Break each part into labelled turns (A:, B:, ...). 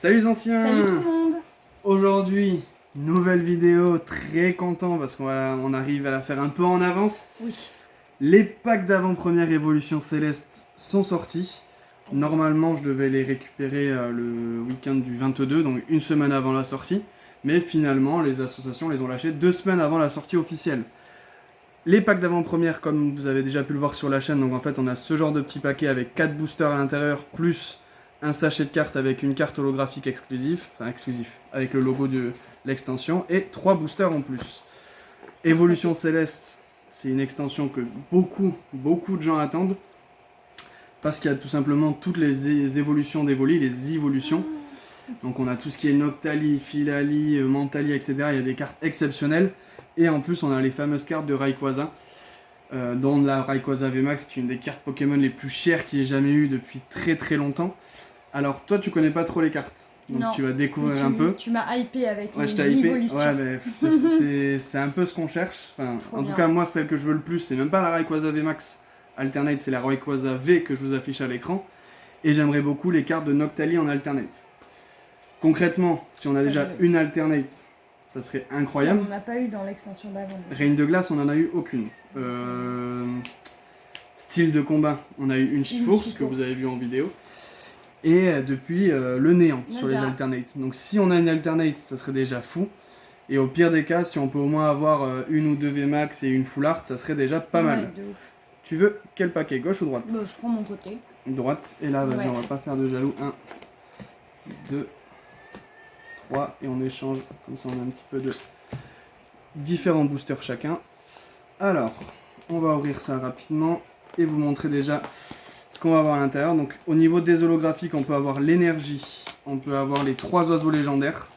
A: Salut les anciens!
B: Salut tout le monde!
A: Aujourd'hui, nouvelle vidéo, très content parce qu'on arrive à la faire un peu en avance.
B: Oui.
A: Les packs d'avant-première Évolution Céleste sont sortis. Normalement, je devais les récupérer le week-end du 22, donc une semaine avant la sortie. Mais finalement, les associations les ont lâchés 2 semaines avant la sortie officielle. Les packs d'avant-première, comme vous avez déjà pu le voir sur la chaîne, donc en fait, on a ce genre de petit paquet avec 4 boosters à l'intérieur, plus un sachet de cartes avec une carte holographique exclusif, avec le logo de l'extension, et 3 boosters en plus. Évolution Céleste, c'est une extension que beaucoup de gens attendent, parce qu'il y a tout simplement toutes les évolutions d'Evoli, les évolutions. Donc on a tout ce qui est Noctali, Filali, Mentali, etc. Il y a des cartes exceptionnelles. Et en plus on a les fameuses cartes de Rayquaza, dont la Rayquaza VMAX, qui est une des cartes Pokémon les plus chères qu'il y ait jamais eu depuis très longtemps. Alors toi tu connais pas trop les cartes, donc
B: Non,
A: tu vas découvrir un peu.
B: Tu m'as hypé avec
A: Ouais, je
B: les
A: t'ai hypé.
B: évolutions.
A: Ouais, mais c'est un peu ce qu'on cherche. Enfin, en
B: bien.
A: tout cas, moi, celle que je veux le plus, c'est même pas la Rayquaza VMAX Alternate, c'est la Rayquaza V que je vous affiche à l'écran. Et j'aimerais beaucoup les cartes de Noctali en Alternate. Concrètement, si on a déjà une Alternate, ça serait incroyable.
B: On n'a pas eu dans l'extension d'avant.
A: Reine de glace, on en a eu aucune. Style de combat, on a eu une Chifourse que vous avez vu en vidéo. Et depuis le néant sur les alternates. Donc si on a une alternate, ça serait déjà fou. Et au pire des cas, si on peut au moins avoir une ou deux VMAX et une full art, ça serait déjà pas mal. Tu veux quel paquet, gauche ou droite?
B: Bah, je prends mon côté.
A: Droite. Et là, vas-y, on va pas faire de jaloux. 1, 2, 3. Et on échange. Comme ça, on a un petit peu de différents boosters chacun. Alors, on va ouvrir ça rapidement et vous montrer déjà ce qu'on va avoir à l'intérieur. Donc au niveau des holographiques, on peut avoir l'énergie, on peut avoir les 3 oiseaux légendaires.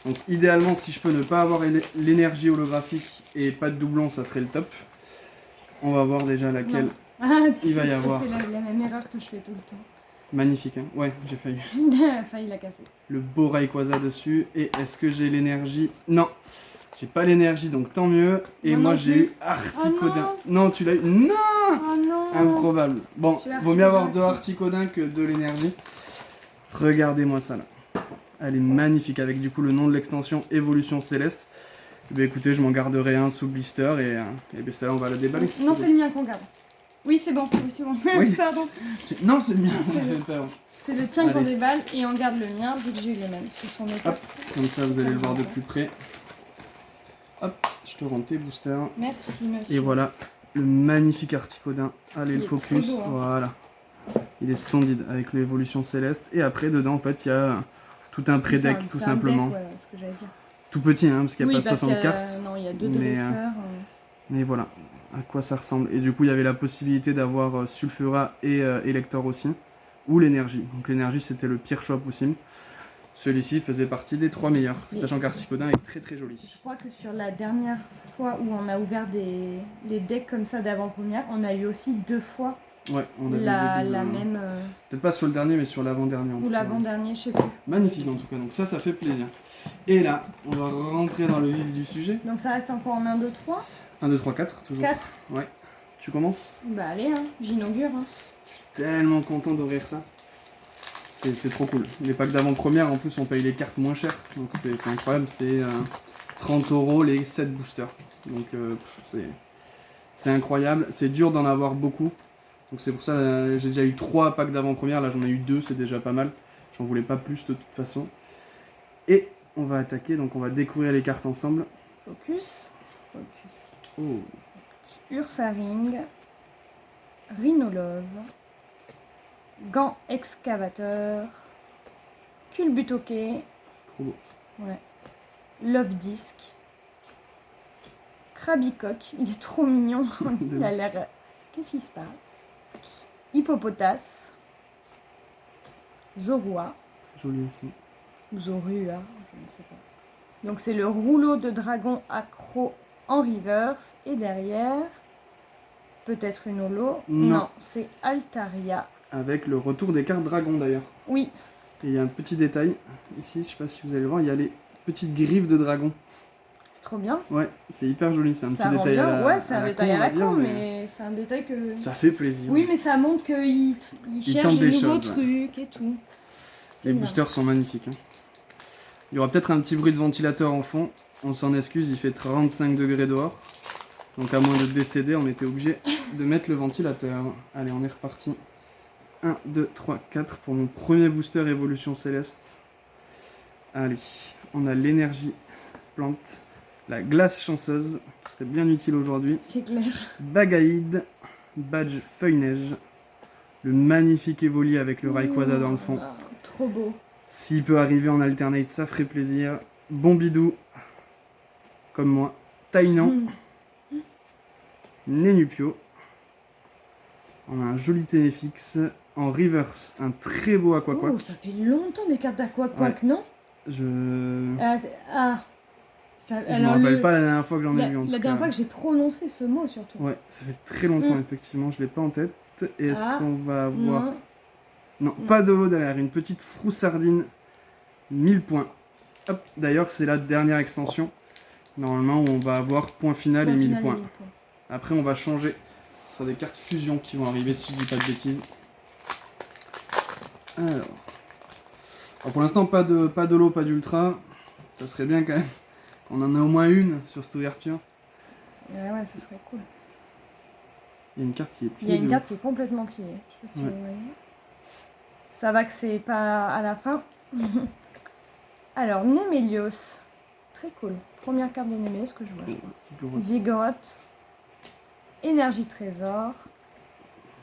A: Donc idéalement, si je peux ne pas avoir l'énergie holographique et pas de doublon, ça serait le top. On va voir déjà laquelle il va y avoir.
B: Tu fais la même erreur que je fais tout le temps.
A: Magnifique, hein? Ouais, j'ai failli.
B: Failli la casser.
A: Le beau Rayquaza dessus. Et est-ce que j'ai l'énergie? Non, j'ai pas l'énergie, donc tant mieux. Et moi j'ai eu Articodin.
B: Oh
A: non, tu l'as eu? Non!
B: Oh non!
A: Improbable. Bon, vaut mieux avoir 2 Articodins que de l'énergie. Regardez-moi ça là. Elle est magnifique avec du coup le nom de l'extension Évolution Céleste. Bah écoutez, je m'en garderai un sous blister et ben celle-là on va la déballer.
B: Non, c'est le mien qu'on garde. Oui, c'est bon. Oui, c'est bon.
A: Oui.
B: Pardon.
A: Non, c'est le mien.
B: C'est le tien qu'on déballe et on garde le mien vu que j'ai eu les mêmes. Ce sont mes
A: Hop, comme ça vous allez le voir de plus près. Hop, je te rends tes boosters.
B: Merci, monsieur.
A: Et voilà, le magnifique Articodin. Allez, le focus.
B: Beau, hein.
A: Voilà. Il est splendide avec l'évolution céleste. Et après, dedans, en fait, il y a tout un pré-deck, tout simplement.
B: Deck, voilà, ce que j'allais dire.
A: Tout petit, hein, parce qu'il n'y a pas 60 cartes.
B: Non, il y a 2 dresseurs.
A: Mais voilà, à quoi ça ressemble. Et du coup, il y avait la possibilité d'avoir Sulfura et Elector aussi. Ou l'énergie. Donc l'énergie, c'était le pire choix possible. Celui-ci faisait partie des 3 meilleurs, sachant qu'Articodin est très joli.
B: Je crois que sur la dernière fois où on a ouvert les decks comme ça d'avant-première, on a eu aussi 2 fois
A: ouais, on a
B: la même...
A: Peut-être pas sur le dernier, mais sur l'avant-dernier.
B: Ou l'avant-dernier, je sais pas.
A: Magnifique en tout cas, donc ça fait plaisir. Et là, on va rentrer dans le vif du sujet.
B: Donc ça reste encore en 1, 2, 3
A: 1, 2, 3, 4, toujours.
B: 4.
A: Ouais. Tu commences?
B: Bah allez, hein, j'inaugure. Hein.
A: Je suis tellement content d'ouvrir ça. C'est trop cool. Les packs d'avant-première, en plus, on paye les cartes moins chères. Donc c'est incroyable, c'est 30 € les 7 boosters. Donc c'est incroyable. C'est dur d'en avoir beaucoup. Donc c'est pour ça, j'ai déjà eu 3 packs d'avant-première. Là, j'en ai eu 2, c'est déjà pas mal. J'en voulais pas plus de toute façon. Et on va attaquer, donc on va découvrir les cartes ensemble.
B: Focus.
A: Oh.
B: Ursaring. Rhinolove. Gant excavateur. Culbutoke.
A: Trop beau.
B: Ouais. Love Disc. Krabicoque. Il est trop mignon. Il a l'air... Qu'est-ce qui se passe? Hippopotas. Zorua.
A: Joli aussi.
B: Zorua, je ne sais pas. Donc c'est le rouleau de dragon accro en reverse. Et derrière, peut-être une holo. Non, c'est Altaria.
A: Avec le retour des cartes dragon d'ailleurs.
B: Oui.
A: Et il y a un petit détail. Ici, je sais pas si vous allez le voir, il y a les petites griffes de dragon.
B: C'est trop bien.
A: Ouais, c'est hyper joli. C'est un petit détail à la
B: ouais, c'est un détail à la con, mais c'est un détail que...
A: Ça fait plaisir.
B: Oui, mais ça montre qu'il cherche des nouveaux trucs et tout.
A: Les boosters sont magnifiques. Hein. Il y aura peut-être un petit bruit de ventilateur en fond. On s'en excuse, il fait 35 degrés dehors. Donc à moins de décéder, on était obligé de mettre le ventilateur. Allez, on est reparti. 1, 2, 3, 4 pour mon premier booster évolution céleste. Allez, on a l'énergie plante, la glace chanceuse, qui serait bien utile aujourd'hui.
B: C'est clair.
A: Bagaïde, badge feuille neige, le magnifique Evoli avec le Rayquaza dans le fond.
B: Ah, trop beau.
A: S'il peut arriver en alternate, ça ferait plaisir. Bombidou, comme moi. Tainan, Nenupio. On a un joli Ténéfix. En reverse, un très beau Aquaquack.
B: Oh, ça fait longtemps des cartes d'Aquaquack, non?
A: Je
B: Ça,
A: me rappelle pas la dernière fois que j'en ai vu en tout cas.
B: La dernière fois que j'ai prononcé ce mot surtout.
A: Ouais, ça fait très longtemps effectivement, je l'ai pas en tête. Est-ce qu'on va avoir... Non, pas de l'eau derrière, une petite froussardine, 1000 points. Hop, d'ailleurs c'est la dernière extension. Normalement on va avoir point final et 1000 points. Après on va changer, ce sera des cartes fusion qui vont arriver si je dis pas de bêtises. Alors pour l'instant pas de l'eau, pas d'ultra. Ça serait bien quand même qu'on en ait au moins une sur cette ouverture.
B: Ouais, ce serait cool.
A: Il y a une carte qui est pliée.
B: Il y a une carte qui est complètement pliée. Je sais pas si vous voyez. Ça va que c'est pas à la fin. Alors, Némélios. Très cool. Première carte de Némélios que je vois, je crois. Vigoroth. Énergie Trésor.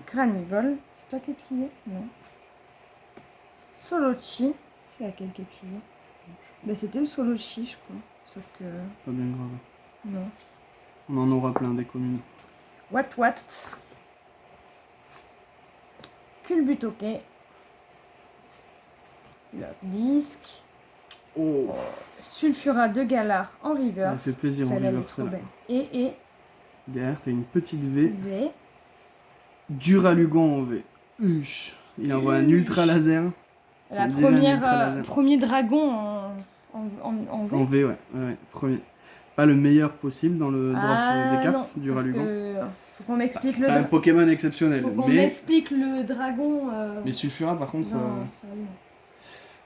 B: Granivol. C'est toi qui es plié? Non. Solochi. C'est laquelle qui est pliée? Bah, c'était le Solochi, je crois. Sauf que...
A: Pas bien grave.
B: Non.
A: On en aura plein des communes.
B: What. Culbutoke. Love Disc.
A: Oh,
B: Sulfura de Galar en reverse.
A: ça fait plaisir en reverse, celle-là.
B: Et
A: derrière, t'as une petite V.
B: V.
A: Duralugon en V. Il envoie un ultra laser.
B: La
A: laser.
B: premier dragon en V.
A: En V, ouais. Premier. Pas le meilleur possible dans le drop des cartes, Duralugon.
B: Faut qu'on m'explique
A: C'est pas un Pokémon exceptionnel.
B: Faut qu'on m'explique le dragon.
A: Mais Sulfura, par contre...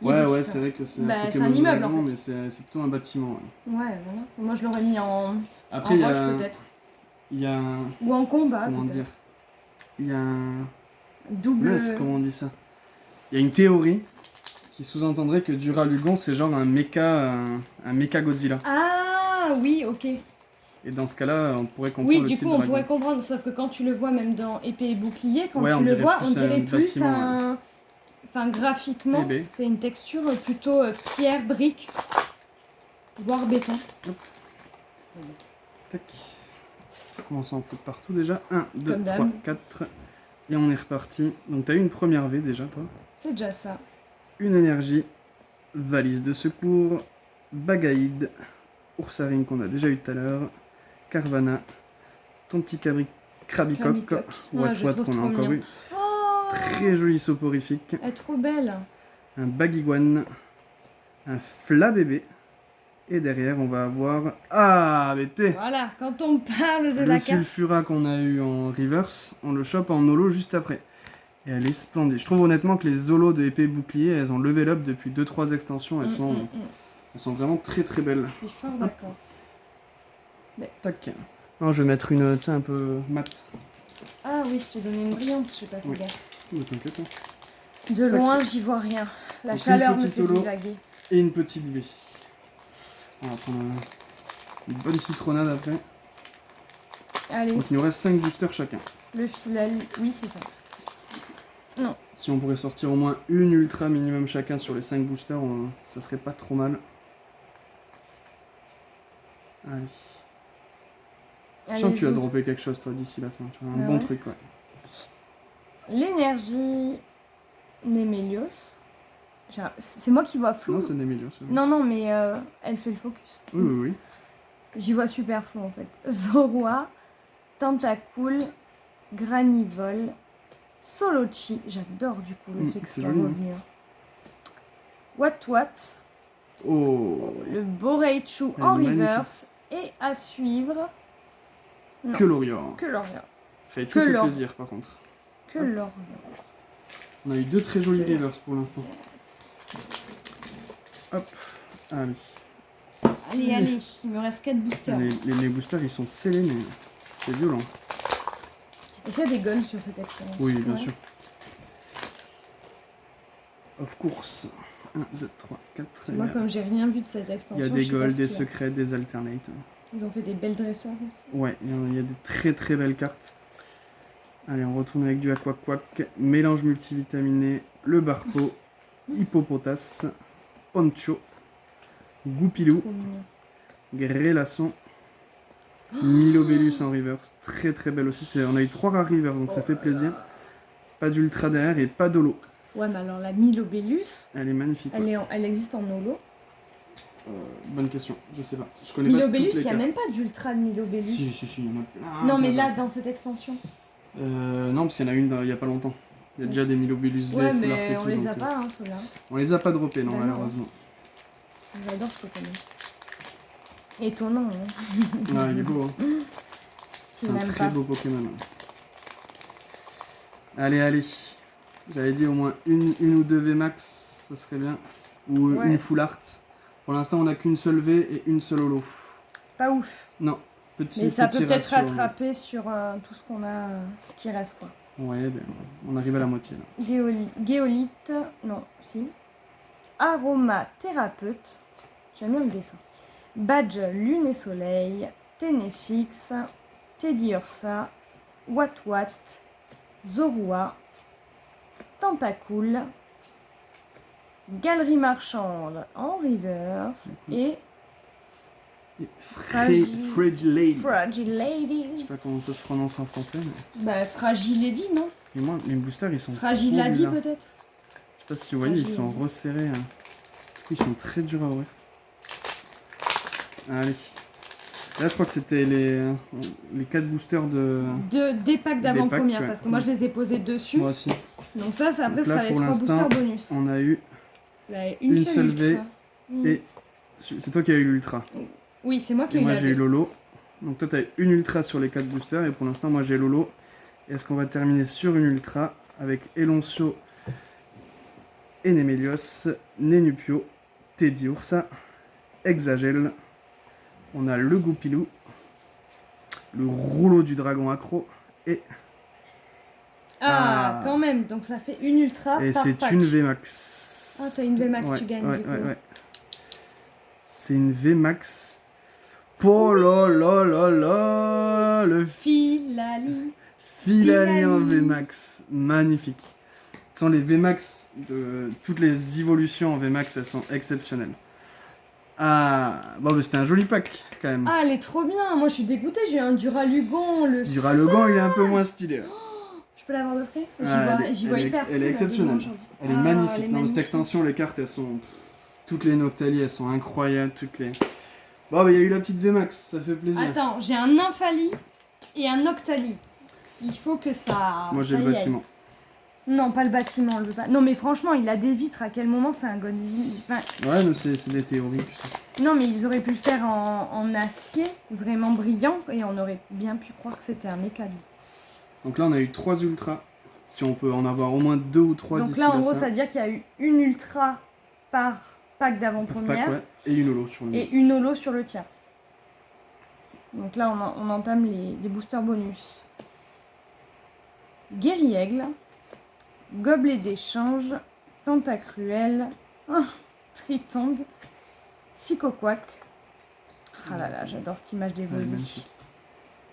B: Non,
A: ouais, c'est vrai que c'est un Pokémon
B: c'est un immeuble,
A: dragon,
B: en fait.
A: mais c'est plutôt un bâtiment.
B: Ouais, voilà. Moi, je l'aurais mis en
A: Après,
B: roche, peut-être.
A: Il y a un...
B: Ou en combat,
A: Comment
B: peut-être.
A: dire? Il y a un...
B: Double...
A: comment on dit ça? Il y a une théorie qui sous-entendrait que Duralugon, c'est genre un mecha Godzilla.
B: Ah, oui, ok.
A: Et dans ce cas-là, on pourrait comprendre le type de dragon.
B: Oui, du coup, on pourrait comprendre, sauf que quand tu le vois, même dans Épée et Bouclier, quand tu
A: on
B: le vois, on
A: dirait
B: dirait plus
A: bâtiment,
B: un... Enfin, graphiquement, c'est une texture plutôt pierre, brique, voire béton.
A: Hop. Tac. Comment ça en fout partout déjà? 1, 2, 3, 4. Et on est reparti. Donc t'as eu une première V déjà, toi.
B: C'est déjà ça.
A: Une énergie. Valise de secours. Bagaïde. Oursaring qu'on a déjà eu tout à l'heure. Carvana. Ton petit Krabicoque. What qu'on a encore eu. Très joli soporifique.
B: Elle est trop belle.
A: Un Bagiguan. Un Flabébé. Et derrière, on va avoir... Ah, BT.
B: Voilà, quand on parle de la carte...
A: Le Sulfura qu'on a eu en reverse, on le chope en holo juste après. Et elle est splendide. Je trouve honnêtement que les holos de épée et bouclier, elles ont level up depuis 2-3 extensions. Elles sont vraiment très très belles.
B: Je suis fort d'accord.
A: Tac. Non, je vais mettre une, tu sais, un peu mat.
B: Ah oui, je t'ai donné une brillante, je sais pas fait gaffe.
A: T'inquiète.
B: De loin, j'y vois rien. La chaleur me fait divaguer.
A: Et une petite V. On va prendre une bonne citronnade après.
B: Allez.
A: Donc il nous reste 5 boosters chacun.
B: Le filal, oui c'est ça. Non.
A: Si on pourrait sortir au moins une ultra minimum chacun sur les 5 boosters, ça serait pas trop mal. Allez. Je sens que tu vas dropper quelque chose toi d'ici la fin. Tu vois, un bon truc, ouais.
B: L'énergie Némélios. C'est moi qui vois flou.
A: Non, c'est Némélios.
B: Non, mais elle fait le focus.
A: Oui.
B: J'y vois super flou en fait. Zorua, Tentacool, Granivol, Solochi. J'adore du coup le fait que ce soit revenu. What.
A: Oh.
B: Le Boreichu en reverse. Et à suivre...
A: Non. Que Lorior. Fait tout le plaisir par contre.
B: Que Lorior.
A: On a eu 2 très jolis reverse pour l'instant. Hop. Allez.
B: Allez, allez, il me reste 4 boosters.
A: Les boosters, ils sont scellés, mais c'est violent.
B: Est-ce qu'il y a des guns sur cette extension?
A: Oui, bien sûr. Of course. 1, 2, 3, 4.
B: Moi, comme j'ai rien vu de cette extension,
A: Il y a des
B: je sais pas
A: golds,
B: ce
A: des
B: qu'il y a.
A: secrets, des alternates.
B: Ils ont fait des belles dresseurs aussi.
A: Ouais, il y a des très très belles cartes. Allez, on retourne avec du Aqua Quack, mélange multivitaminé, le Barpo, Hippopotas, Poncho, Goupilou,
B: Trop mignon.
A: Grellasson, Milobellus en reverse. Très très belle aussi. On a eu 3 rares reverse, donc ça fait plaisir. Pas d'ultra derrière et pas d'holo.
B: Ouais, mais alors la Milobellus,
A: Elle est magnifique. Ouais.
B: elle existe en holo.
A: Bonne question, je sais pas. Je connais pas
B: Milobellus,
A: toutes les
B: il n'y a
A: cartes.
B: même pas d'ultra de Milobellus.
A: Si, il y en a plein.
B: Non, mais là, dans cette extension.
A: Non, parce qu'il y en a une il y a pas longtemps. Il y a déjà des Milobellus V,
B: Ouais,
A: Full Art et
B: mais
A: tout.
B: on les a
A: donc,
B: pas, hein, ceux-là.
A: on les a pas droppés, non,
B: Bah non.
A: malheureusement.
B: J'adore ce Pokémon. Étonnant, hein.
A: Ouais, il est beau, hein.
B: Tu
A: C'est un
B: l'aimes
A: très
B: pas.
A: beau Pokémon. Allez, allez. J'avais dit au moins une ou deux VMAX, ça serait bien. Ou
B: Ouais.
A: une Full Art. Pour l'instant, on a qu'une seule V et une seule holo.
B: Pas ouf.
A: Non, petit
B: Mais ça
A: petit
B: peut peut-être
A: ratio, hein.
B: rattraper sur tout ce qu'on a, ce qui reste, quoi.
A: Ouais, ben, on arrive à la moitié là.
B: Géolite, non, si. Aromathérapeute, j'aime bien le dessin. Badge Lune et Soleil, Ténéfix, Teddy Ursa, Wat, Zorua, Tentacool, Galerie Marchande en reverse et
A: Et
B: Fragile
A: Lady.
B: Fragile Lady.
A: Je sais pas comment ça se prononce en français, mais.
B: Bah, Fragile Lady, non?
A: Et moi, mes boosters, ils sont
B: Fragile
A: trop
B: Lady,
A: bizarres.
B: peut-être?
A: Je sais pas si vous voyez, ils
B: Fragile
A: sont
B: Lady.
A: resserrés. Hein. Du coup, ils sont très durs à ouvrir. Allez. Là, je crois que c'était les 4 boosters de.
B: Des packs d'avant-première,
A: ouais.
B: parce que moi je les ai posés dessus.
A: Moi aussi.
B: Donc ça, après,
A: Donc
B: ce
A: là,
B: sera les
A: pour
B: 3
A: l'instant,
B: boosters bonus.
A: On a eu.
B: Là,
A: une seule V
B: ultra.
A: et. C'est toi qui as eu l'ultra.
B: Oui, c'est moi qui
A: Et
B: ai eu
A: moi,
B: la
A: j'ai eu
B: V.
A: Lolo. Donc toi, tu as une ultra sur les 4 boosters. Et pour l'instant, moi, j'ai Lolo. Est-ce qu'on va terminer sur une ultra avec Eloncio, Enemelios, Nenupio, Teddy Ursa, Exagel. On a le Goupilou, le rouleau du dragon accro et
B: Ah, quand même, donc ça fait une ultra par
A: c'est
B: pack.
A: une VMAX.
B: Ah, t'as une VMAX,
A: ouais,
B: tu gagnes
A: ouais,
B: du coup.
A: ouais. C'est une VMAX. Oh là là là là, le
B: Filali.
A: Filali en
B: Filali.
A: VMAX, magnifique. Ce sont les VMAX de toutes les évolutions en VMAX, elles sont exceptionnelles. Ah, bon, mais c'était un joli pack quand même.
B: Ah, elle est trop bien. Moi, je suis dégoûtée, j'ai un Duralugon, le
A: Duralogan, il est un peu moins stylé.
B: Je peux l'avoir de près?
A: Ah,
B: J'y vois hyper
A: elle est
B: flou, là,
A: exceptionnelle.
B: devant,
A: Elle est
B: Ah,
A: magnifique.
B: elle est
A: Non, mais cette
B: magnifique.
A: extension, les cartes, elles sont. Toutes les Noctali, elles sont incroyables. Toutes les. Bon, il y a eu la petite VMAX, ça fait plaisir.
B: Attends, j'ai un Nymphali et un Octali. Il faut que ça.
A: Moi, j'ai
B: ça
A: le
B: y aille.
A: bâtiment.
B: Non, pas le bâtiment, le pas. Non, mais franchement, il a des vitres. À quel moment c'est un Godzilla? Enfin,
A: Ouais, mais c'est des théories, tu sais.
B: non, mais ils auraient pu le faire en acier, vraiment brillant, et on aurait bien pu croire que c'était un méca.
A: Donc là, on a eu 3 ultras. Si on peut en avoir au moins 2 ou 3
B: Donc
A: d'ici
B: là, en
A: la
B: gros,
A: fin.
B: ça veut dire qu'il y a eu une ultra par pack
A: Par
B: d'avant-première
A: pack, ouais. Et une holo sur le
B: et une holo sur le tien. Donc là, on entame les boosters bonus. Guerriègle, Gobelet d'échange, Tentacruel, Tritonde, Psychoquack. Ah là là, j'adore cette image
A: Elle est
B: d'Evoli.
A: magnifique.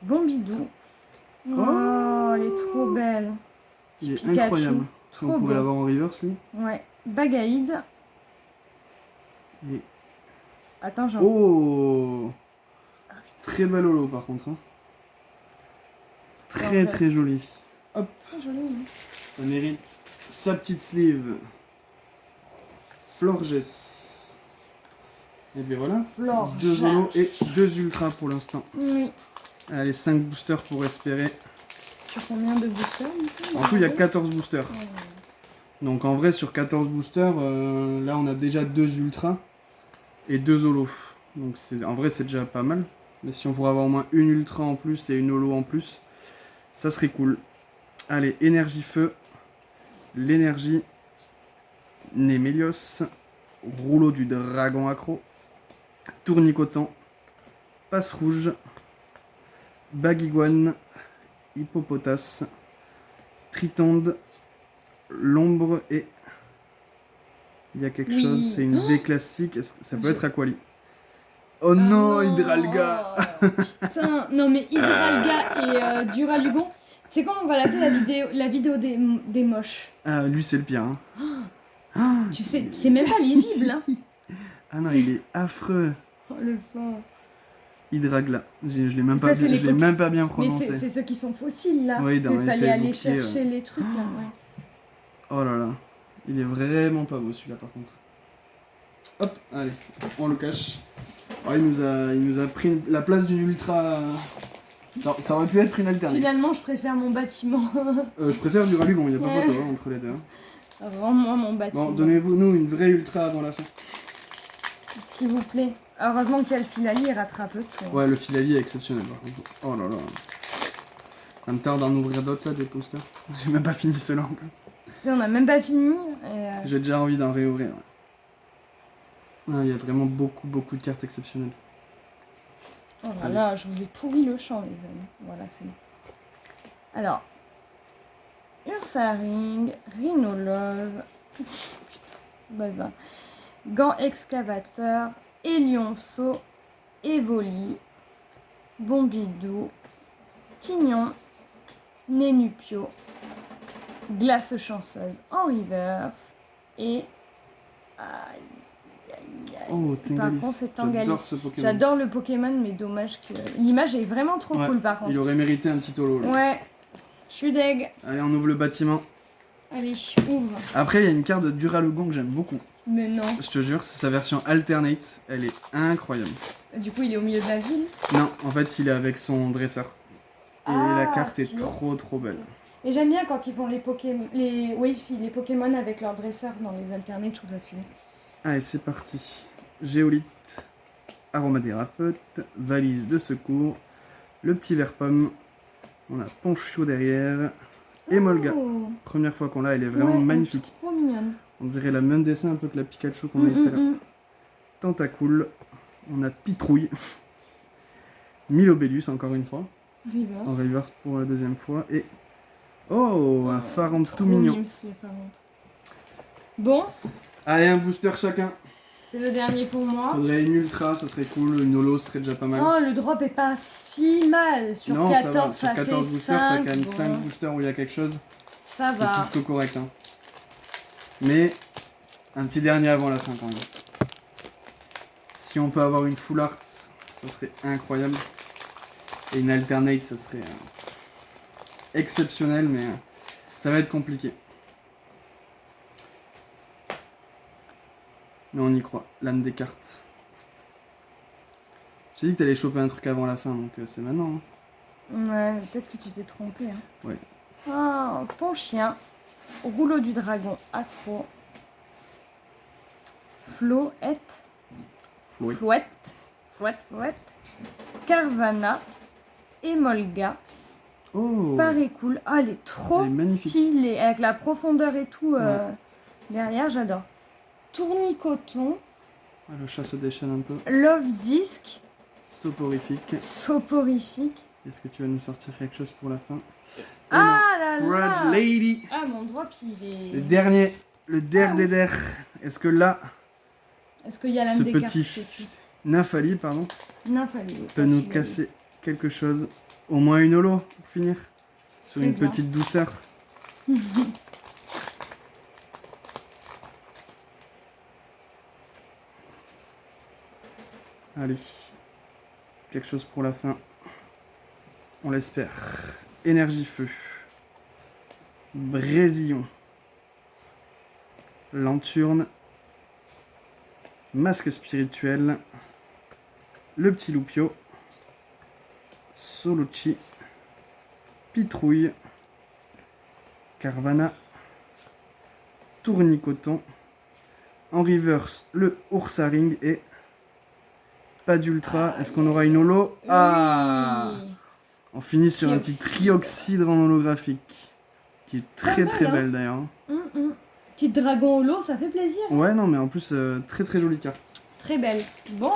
B: Bombidou. Oh, elle est trop belle.
A: Il est
B: Pikachu,
A: incroyable.
B: trop
A: On pourrait
B: beau.
A: l'avoir en reverse, lui.
B: Ouais, Bagaïde.
A: Et...
B: Attends, j'en...
A: Oh, très belle holo, par contre. Hein. Très,
B: Ouais,
A: très jolie. Hop,
B: Très joli, hein.
A: ça mérite sa petite sleeve. Florges. Et bien voilà.
B: Florges.
A: 2 holos et 2 ultras pour l'instant.
B: Oui.
A: Allez, 5 boosters pour espérer.
B: Sur combien de boosters du coup,
A: En tout, il y a 14 boosters.
B: Ouais.
A: Donc en vrai, sur 14 boosters, là, on a déjà 2 ultras et 2 holos. Donc en vrai, c'est déjà pas mal. Mais si on pourrait avoir au moins une ultra en plus et une holo en plus, ça serait cool. Allez, énergie feu, l'énergie, Némélios, rouleau du dragon accro, tournicotant, passe rouge, baguiguane, hippopotas, tritonde, l'ombre et... Il y a quelque chose, c'est une V classique, ça peut être Aquali. Oh non, Hydralga.
B: Putain, non mais Hydralga et Duralugon, tu sais comment on va l'appeler la vidéo des moches?
A: Ah, lui c'est le pire. Hein.
B: Tu sais, c'est même pas lisible. Hein.
A: Ah non, il est affreux.
B: Oh le fort.
A: Hydragla, je l'ai même,
B: Ça,
A: même pas bien
B: Mais
A: prononcé.
B: c'est ceux qui sont fossiles là.
A: Oui, dans
B: Il
A: les
B: fallait aller
A: bouquets,
B: chercher les trucs là. Ouais.
A: Oh là là, il est vraiment pas beau celui-là par contre. Hop, allez, on le cache. Oh, il nous a pris la place d'une ultra... Ça aurait pu être une alternate.
B: Finalement, je préfère mon bâtiment.
A: Je préfère du Ralugon, il n'y a pas photo hein, entre les deux.
B: Rends-moi mon bâtiment.
A: Bon, donnez-vous-nous une vraie ultra avant la fin.
B: S'il vous plaît. Heureusement qu'il y a le Filali, il rattrape tout.
A: Ouais, le Filali est exceptionnel par contre. Oh là là. Ça me tarde d'en ouvrir d'autres là, des posters. J'ai même pas fini ceux-là encore.
B: On n'a même pas fini.
A: J'ai déjà envie d'en réouvrir. Il y a vraiment beaucoup de cartes exceptionnelles.
B: Oh là là, je vous ai pourri le champ, les amis. Voilà, c'est bon. Alors, Ursaring, Rhinolove, putain, Gant excavateur, Élionceau, Évoli, Bombidou, Tignon, Nénupio, Glace chanceuse en reverse et...
A: Oh,
B: par contre, c'est Tangalis. J'adore le Pokémon, mais dommage que... L'image est vraiment trop cool, par contre.
A: Il aurait mérité un petit holo, là.
B: Ouais, je suis deg.
A: Allez, on ouvre le bâtiment.
B: Allez, ouvre.
A: Après, il y a une carte de Duralugon que j'aime beaucoup.
B: Mais non.
A: Je te jure, c'est sa version alternate. Elle est incroyable.
B: Du coup, il est au milieu de la ville?
A: Non, en fait, il est avec son dresseur. Et la carte est trop belle.
B: Et j'aime bien quand ils font les Pokémon... les Pokémon avec leur dresseur dans les alternates, je trouve ça stylé.
A: Allez, c'est parti. Géolite, aromathérapeute, valise de secours, le petit ver pomme, on a Ponchio derrière, et Molga. Première fois qu'on l'a, elle est vraiment magnifique.
B: Trop mignonne.
A: On dirait le même dessin un peu que la Pikachu qu'on a eu tout à l'heure. Tentacool, on a Pitrouille, Milobellus encore une fois,
B: Reverse.
A: en reverse pour la deuxième fois, et oh, un Farant tout mignon.
B: Bon.
A: Allez, un booster chacun.
B: C'est le dernier pour moi.
A: Faudrait une ultra, ça serait cool. Une holo serait déjà pas mal.
B: Oh, le drop est pas si mal. Sur
A: non,
B: 14,
A: ça va. Sur 14 boosters, t'as quand même 5 boosters où il y a quelque chose.
B: Ça va.
A: C'est plus que correct. Hein. Mais un petit dernier avant la fin quand même. Si on peut avoir une full art, ça serait incroyable. Et une alternate, ça serait exceptionnel, mais ça va être compliqué. Mais on y croit, l'âme des cartes. J'ai dit que t'allais choper un truc avant la fin, donc c'est maintenant. Hein.
B: Ouais, mais peut-être que tu t'es trompé. Hein.
A: Ouais.
B: Oh, Ponchien, rouleau du dragon, accro, Floette, Carvana, Emolga, Pareil cool. Ah, elle est trop stylée, avec la profondeur et tout derrière, j'adore. Tournicoton.
A: Le chat se déchaîne un peu.
B: Love Disc.
A: Soporifique. Est-ce que tu vas nous sortir quelque chose pour la fin?
B: Ah là là.
A: Frag Lady.
B: Ah, mon drop, il est...
A: Le dernier. Le der des der. Est-ce que là...
B: Est-ce qu'il y a l'âme des cartes? Ce petit
A: Nymphali, pardon.
B: Nymphali.
A: Peut nous casser quelque chose. Au moins une holo pour finir. Sur une petite douceur. Allez, quelque chose pour la fin, on l'espère. Énergie feu, Brésillon, Lanturne, Masque spirituel, le petit Loupio, Solucci, Pitrouille, Carvana, Tournicoton, en reverse le Ursaring et pas d'ultra. Est-ce qu'on aura une holo? Ah, on finit sur un petit trioxydre en holographique qui est très belle d'ailleurs.
B: Petite dragon holo, ça fait plaisir.
A: Ouais, non, mais en plus, très très jolie carte.
B: Très belle. Bon,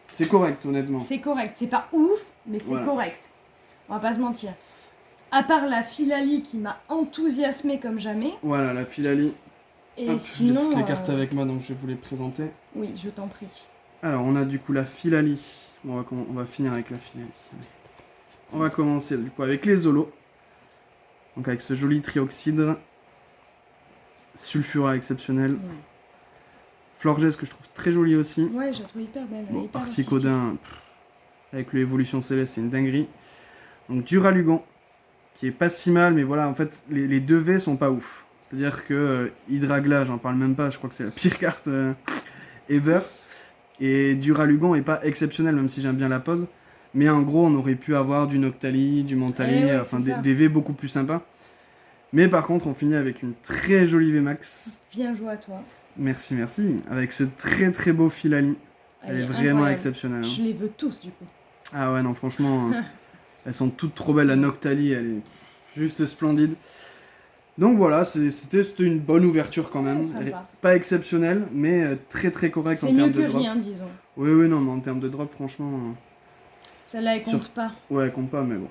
A: C'est correct, honnêtement.
B: c'est correct. C'est pas ouf, mais c'est
A: Voilà.
B: correct. On va pas se mentir. À part la Philali qui m'a enthousiasmé comme jamais.
A: Voilà, la Philali.
B: Et
A: Hop, j'ai
B: sinon.
A: toutes les cartes avec moi, donc je vais vous les présenter.
B: Oui, je t'en prie.
A: Alors, on a du coup la Philali. Bon, on va finir avec la Philali. Allez. On va commencer du coup avec les Zolos. Donc avec ce joli trioxydre. Sulfura exceptionnel.
B: Ouais,
A: Florges que je trouve très joli aussi.
B: ouais, je la trouve hyper belle.
A: Bon,
B: hyper
A: Articodin, avec l'évolution céleste, c'est une dinguerie. Donc Duralugon, qui est pas si mal, mais voilà, en fait, les 2 V sont pas ouf. C'est-à-dire que Hydragla, j'en parle même pas, je crois que c'est la pire carte ever. Et Duralugon est pas exceptionnel, même si j'aime bien la pose. Mais en gros, on aurait pu avoir du Noctali, du Mentali,
B: Eh ouais,
A: enfin
B: c'est ça.
A: des V beaucoup plus sympas. Mais par contre, on finit avec une très jolie VMAX.
B: Bien joué à toi.
A: Merci, merci. Avec ce très très beau Philali. Elle est vraiment
B: incroyable.
A: exceptionnelle. Hein.
B: Je les veux tous du coup.
A: Ah ouais, non, franchement, elles sont toutes trop belles. La Noctali, elle est juste splendide. Donc voilà, c'était une bonne ouverture quand même.
B: Ouais, sympa.
A: Elle est pas exceptionnelle, mais très très correcte en
B: C'est mieux
A: termes
B: que
A: de drop.
B: rien, disons.
A: Oui, oui, non, mais en termes de drop, franchement,
B: Celle-là, elle compte
A: Sur-
B: pas.
A: ouais, elle compte pas, mais bon.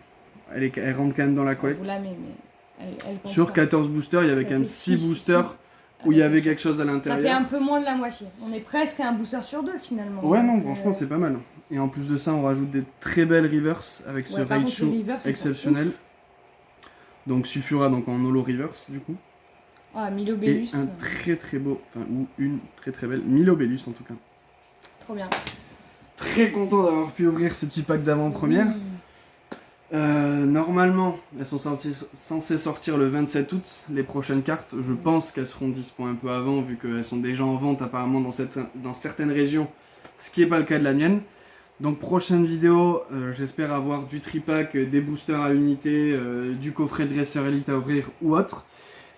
A: Elle rentre quand même dans la
B: On
A: collecte.
B: vous la met, mais elle compte
A: Sur
B: pas.
A: 14 boosters, il y avait
B: Ça
A: quand même
B: fait
A: 6
B: six,
A: boosters où il y avait quelque chose à
B: Ça fait
A: l'intérieur.
B: un peu moins de la moitié. On est presque à un booster sur 2 finalement.
A: Ouais, non,
B: Donc,
A: franchement, c'est pas mal. Et en plus de ça, on rajoute des très belles reverse avec ce
B: ouais, par contre,
A: Raichu
B: les reverse, ils sont
A: exceptionnel.
B: ouf.
A: Donc Sulfura donc en holo reverse du coup.
B: Ah,
A: Et
B: Milobellus.
A: un très très beau, enfin ou une très très belle Milobellus en tout cas.
B: Trop bien.
A: Très content d'avoir pu ouvrir ce petit pack d'avant-première.
B: Oui.
A: Normalement, elles sont censées sortir le 27 août, les prochaines cartes. Je pense qu'elles seront dispo un peu avant, vu qu'elles sont déjà en vente apparemment dans certaines régions, ce qui n'est pas le cas de la mienne. Donc prochaine vidéo, j'espère avoir du tripack, des boosters à l'unité, du coffret dresseur élite à ouvrir ou autre.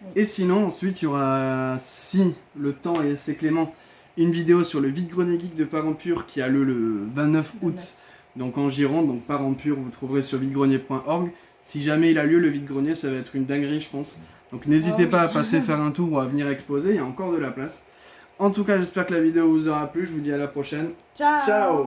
B: Oui.
A: Et sinon, ensuite, il y aura, si le temps est assez clément, une vidéo sur le vide-grenier geek de Parents Pur qui a lieu le 29 août. Donc en Gironde, donc Parents Pur, vous trouverez sur videgrenier.org. Si jamais il a lieu, le vide-grenier, ça va être une dinguerie, je pense. Donc n'hésitez pas à passer faire un tour ou à venir exposer, il y a encore de la place. En tout cas, j'espère que la vidéo vous aura plu, je vous dis à la prochaine.
B: Ciao.
A: Ciao.